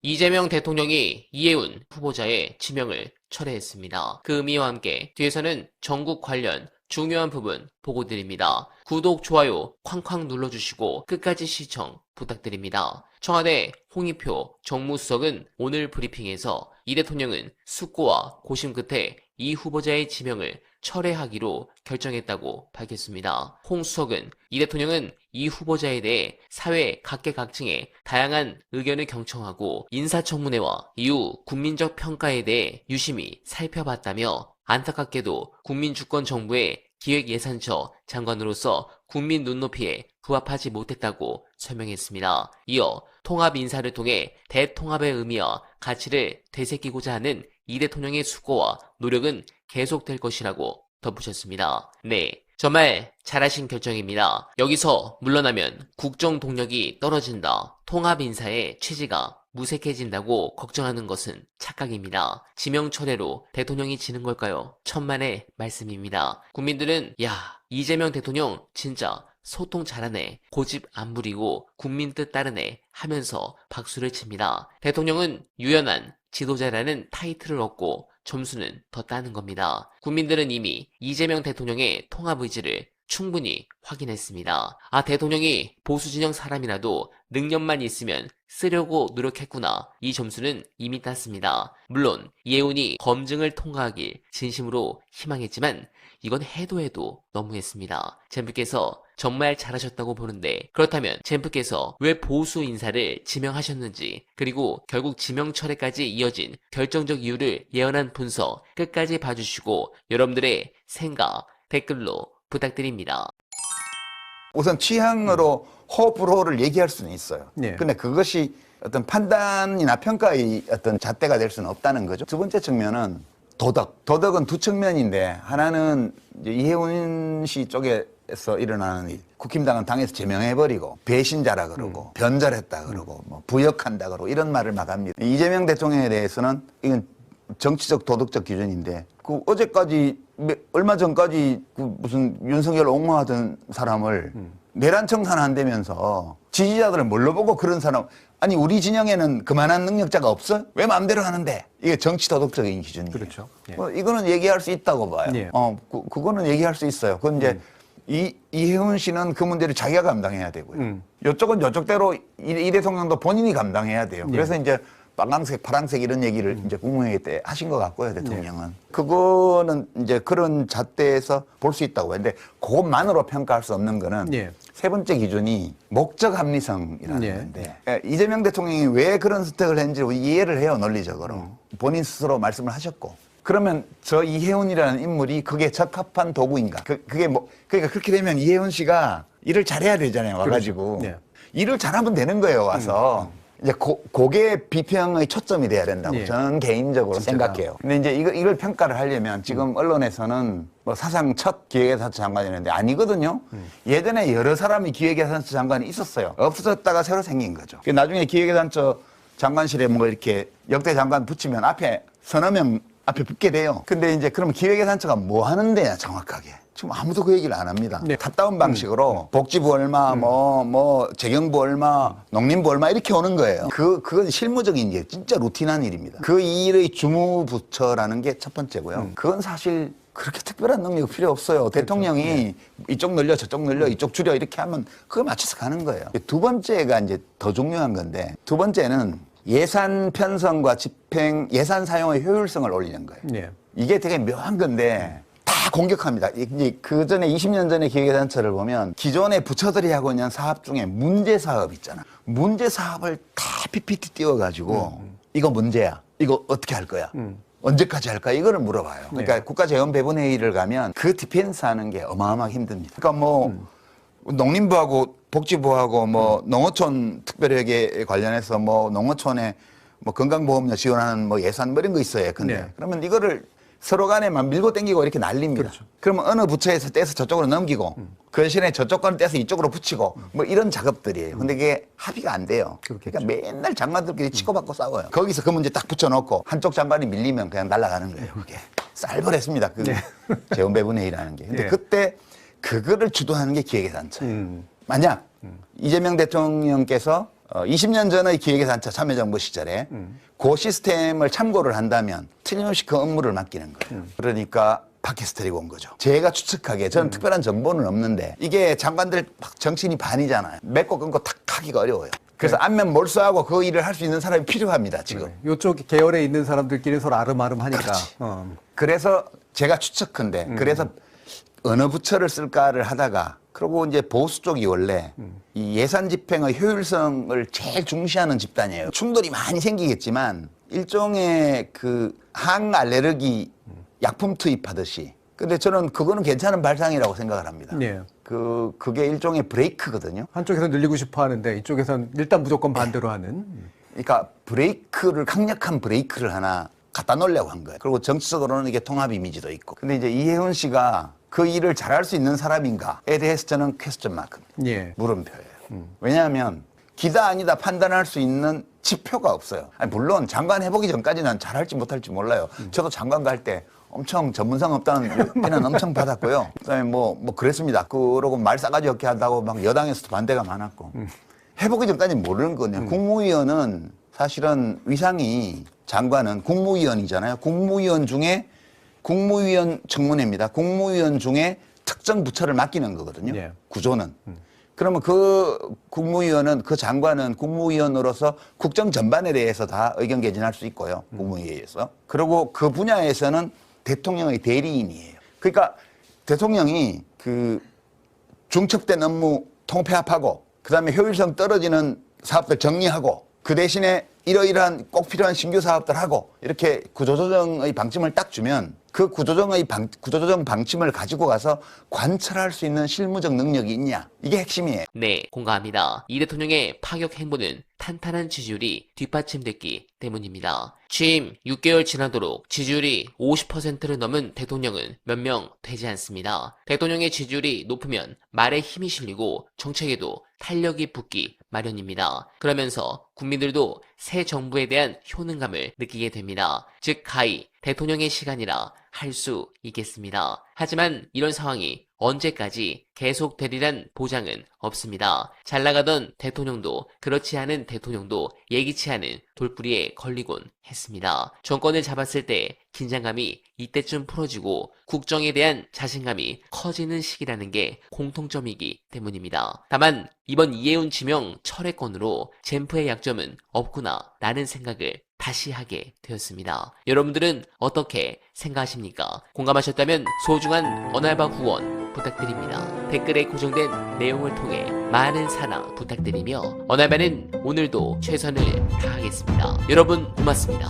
이재명 대통령이 이해운 후보자의 지명을 철회했습니다. 그 의미와 함께 뒤에서는 전국 관련 중요한 부분 보고 드립니다. 구독, 좋아요 쾅쾅 눌러주시고 끝까지 시청 부탁드립니다. 청와대 홍익표 정무수석은 오늘 브리핑에서 이 대통령은 숙고와 고심 끝에 이 후보자의 지명을 철회하기로 결정했다고 밝혔습니다. 홍 수석은 이 대통령은 이 후보자에 대해 사회 각계각층의 다양한 의견을 경청하고 인사청문회와 이후 국민적 평가에 대해 유심히 살펴봤다며 안타깝게도 국민주권정부의 기획예산처 장관으로서 국민 눈높이에 부합하지 못했다고 설명했습니다. 이어 통합 인사를 통해 대통합의 의미와 가치를 되새기고자 하는 이 대통령의 수고와 노력은 계속될 것이라고 덧붙였습니다. 네, 정말 잘하신 결정입니다. 여기서 물러나면 국정 동력이 떨어진다. 통합 인사의 취지가 무색해진다고 걱정하는 것은 착각입니다. 지명 철회로 대통령이 지는 걸까요? 천만의 말씀입니다. 국민들은 이재명 대통령 진짜 소통 잘하네, 고집 안 부리고 국민 뜻 따르네 하면서 박수를 칩니다. 대통령은 유연한 지도자라는 타이틀을 얻고 점수는 더 따는 겁니다. 국민들은 이미 이재명 대통령의 통합 의지를 충분히 확인했습니다. 대통령이 보수 진영 사람이라도 능력만 있으면 쓰려고 노력했구나. 이 점수는 이미 땄습니다. 물론 이해운이 검증을 통과하길 진심으로 희망했지만 이건 해도 너무했습니다. 잼프께서 정말 잘하셨다고 보는데 그렇다면 잼프께서 왜 보수 인사를 지명하셨는지 그리고 결국 지명 철회까지 이어진 결정적 이유를 예언한 분석 끝까지 봐주시고 여러분들의 생각 댓글로 부탁드립니다. 우선 취향으로 호불호를 얘기할 수는 있어요. 네. 근데 그것이 어떤 판단이나 평가의 어떤 잣대가 될 수는 없다는 거죠. 두 번째 측면은 도덕. 도덕은 두 측면인데 하나는 이제 이해운 씨 쪽에서 일어나는 일. 국힘당은 당에서 제명해버리고 배신자라 그러고 변절했다 그러고 뭐 부역한다 그러고 이런 말을 막 합니다. 이재명 대통령에 대해서는 이건 정치적 도덕적 기준인데 그 어제까지 얼마 전까지 그 무슨 윤석열 옹호하던 사람을 내란 청산한다면서 지지자들을 뭘로 보고 그런 사람 아니 우리 진영에는 그만한 능력자가 없어? 왜 마음대로 하는데? 이게 정치 도덕적인 기준이에요. 그렇죠. 예. 이거는 얘기할 수 있다고 봐요. 예. 그거는 얘기할 수 있어요. 그건 이제 이해운 씨는 그 문제를 자기가 감당해야 되고요. 이쪽은 이쪽대로 이 대통령도 본인이 감당해야 돼요. 그래서 이제 빨강색, 파랑색 이런 얘기를 이제 국무회의 때 하신 것 같고요, 대통령은. 그거는 이제 그런 잣대에서 볼 수 있다고. 근데 그것만으로 평가할 수 없는 거는 세 번째 기준이 목적 합리성이라는 건데 이재명 대통령이 왜 그런 선택을 했는지 이해를 해요, 논리적으로. 본인 스스로 말씀을 하셨고. 그러면 저 이해운이라는 인물이 그게 적합한 도구인가? 그게 뭐, 그러니까 그렇게 되면 이해운 씨가 일을 잘해야 되잖아요, 와가지고. 그렇죠. 일을 잘하면 되는 거예요, 와서. 이제 그게 비평의 초점이 돼야 된다고 저는 개인적으로 생각해요. 근데 이제 이걸 평가를 하려면 지금 언론에서는 뭐 사상 첫 기획예산처 장관이었는데 아니거든요. 예전에 여러 사람이 기획예산처 장관이 있었어요. 없어졌다가 새로 생긴 거죠. 나중에 기획예산처 장관실에 뭐 이렇게 역대 장관 붙이면 앞에 서너 명 앞에 붙게 돼요. 근데 이제 그러면 기획예산처가 뭐 하는 데냐 정확하게. 지금 아무도 그 얘기를 안 합니다. 탑다운 방식으로 복지부 얼마, 재경부 얼마, 농림부 얼마 이렇게 오는 거예요. 그건 실무적인 게 진짜 루틴한 일입니다. 그 일의 주무부처라는 게 첫 번째고요. 그건 사실 그렇게 특별한 능력이 필요 없어요. 대통령이 이쪽 늘려 저쪽 늘려 이쪽 줄여 이렇게 하면 그거 맞춰서 가는 거예요. 두 번째가 이제 더 중요한 건데 두 번째는 예산 편성과 집행, 예산 사용의 효율성을 올리는 거예요. 이게 되게 묘한 건데 다 공격합니다. 그 전에 20년 전에 기획예산처를 보면 기존의 부처들이 하고 있는 사업 중에 문제 사업 있잖아. 문제 사업을 다 PPT 띄워가지고 이거 문제야. 이거 어떻게 할 거야? 언제까지 할까? 이거를 물어봐요. 그러니까 국가재원배분회의를 가면 그 디펜스 하는 게 어마어마하게 힘듭니다. 그러니까 뭐 농림부하고 복지부하고 뭐 농어촌 특별회계 관련해서 뭐 농어촌에 뭐 건강보험료 지원하는 뭐 예산 뭐 이런 거 있어요. 근데 그러면 이거를 서로 간에만 밀고 당기고 이렇게 날립니다. 그렇죠. 그러면 어느 부처에서 떼서 저쪽으로 넘기고 그 대신에 저쪽 거는 떼서 이쪽으로 붙이고 뭐 이런 작업들이에요. 근데 이게 합의가 안 돼요. 그러니까 맨날 장관들끼리 치고받고 싸워요. 거기서 그 문제 딱 붙여놓고 한쪽 장관이 밀리면 그냥 날아가는 거예요. 그게 쌀벌했습니다. 그 재원배분회의라는 게. 근데 그때 그거를 주도하는 게 기획예산처예요. 만약 이재명 대통령께서 20년 전의 기획예산처 참여정부 시절에 그 시스템을 참고를 한다면 틀림없이 그 업무를 맡기는 거예요. 그러니까 밖에서 데리고 온 거죠. 제가 추측하기에 저는 특별한 정보는 없는데 이게 장관들 막 정치인이 반이잖아요. 맺고 끊고 탁 하기가 어려워요. 그래서 안면 몰수하고 그 일을 할 수 있는 사람이 필요합니다. 지금. 이쪽 계열에 있는 사람들끼리 서로 아름아름 하니까. 그래서 제가 추측컨대 그래서 어느 부처를 쓸까를 하다가 그리고 이제 보수 쪽이 원래 이 예산 집행의 효율성을 제일 중시하는 집단이에요. 충돌이 많이 생기겠지만 일종의 그 항알레르기 약품 투입하듯이. 근데 저는 그거는 괜찮은 발상이라고 생각을 합니다. 네. 그게 일종의 브레이크거든요. 한쪽에서 늘리고 싶어 하는데 이쪽에서는 일단 무조건 반대로 하는. 그러니까 강력한 브레이크를 하나 갖다 놓으려고 한 거예요. 그리고 정치적으로는 이게 통합 이미지도 있고. 근데 이제 이혜훈 씨가 그 일을 잘할 수 있는 사람인가에 대해서 저는 퀘스천 마크입니다. 예. 물음표예요. 왜냐하면 기다 아니다 판단할 수 있는 지표가 없어요. 아니, 물론 장관 해보기 전까지는 잘할지 못할지 몰라요. 저도 장관 갈 때 엄청 전문성 없다는 비난 엄청 받았고요. 그다음에 뭐 그랬습니다. 그러고 말 싸가지 없게 한다고 막 여당에서도 반대가 많았고. 해보기 전까지는 모르는 거거든요. 국무위원은 사실은 위상이 장관은 국무위원이잖아요. 국무위원 중에 국무위원 청문회입니다. 국무위원 중에 특정 부처를 맡기는 거거든요. 예. 구조는. 그러면 그 국무위원은 그 장관은 국무위원으로서 국정 전반에 대해서 다 의견 개진할 수 있고요. 국무회의에서. 그리고 그 분야에서는 대통령의 대리인이에요. 그러니까 대통령이 그 중첩된 업무 통폐합하고 그다음에 효율성 떨어지는 사업들 정리하고 그 대신에 이러이러한 꼭 필요한 신규 사업들 하고 이렇게 구조조정의 방침을 딱 주면 그 구조조정 방침을 가지고 가서 관철할 수 있는 실무적 능력이 있냐. 이게 핵심이에요. 네, 공감합니다. 이 대통령의 파격 행보는 탄탄한 지지율이 뒷받침됐기 때문입니다. 취임 6개월 지나도록 지지율이 50%를 넘은 대통령은 몇 명 되지 않습니다. 대통령의 지지율이 높으면 말에 힘이 실리고 정책에도 탄력이 붙기 마련입니다. 그러면서 국민들도 새 정부에 대한 효능감을 느끼게 됩니다. 즉 가히 대통령의 시간이라 할 수 있겠습니다. 하지만 이런 상황이 언제까지 계속되리란 보장은 없습니다. 잘 나가던 대통령도 그렇지 않은 대통령도 예기치 않은 돌부리에 걸리곤 했습니다. 정권을 잡았을 때 긴장감이 이때쯤 풀어지고 국정에 대한 자신감이 커지는 시기라는 게 공통점이기 때문입니다. 다만 이번 이혜훈 지명 철회건으로 젠프의 약점은 없구나 라는 생각을 다시 하게 되었습니다. 여러분들은 어떻게 생각하십니까? 공감하셨다면 소중한 언알바 후원 부탁드립니다. 댓글에 고정된 내용을 통해 많은 사랑 부탁드리며 언알바는 오늘도 최선을 다하겠습니다. 여러분 고맙습니다.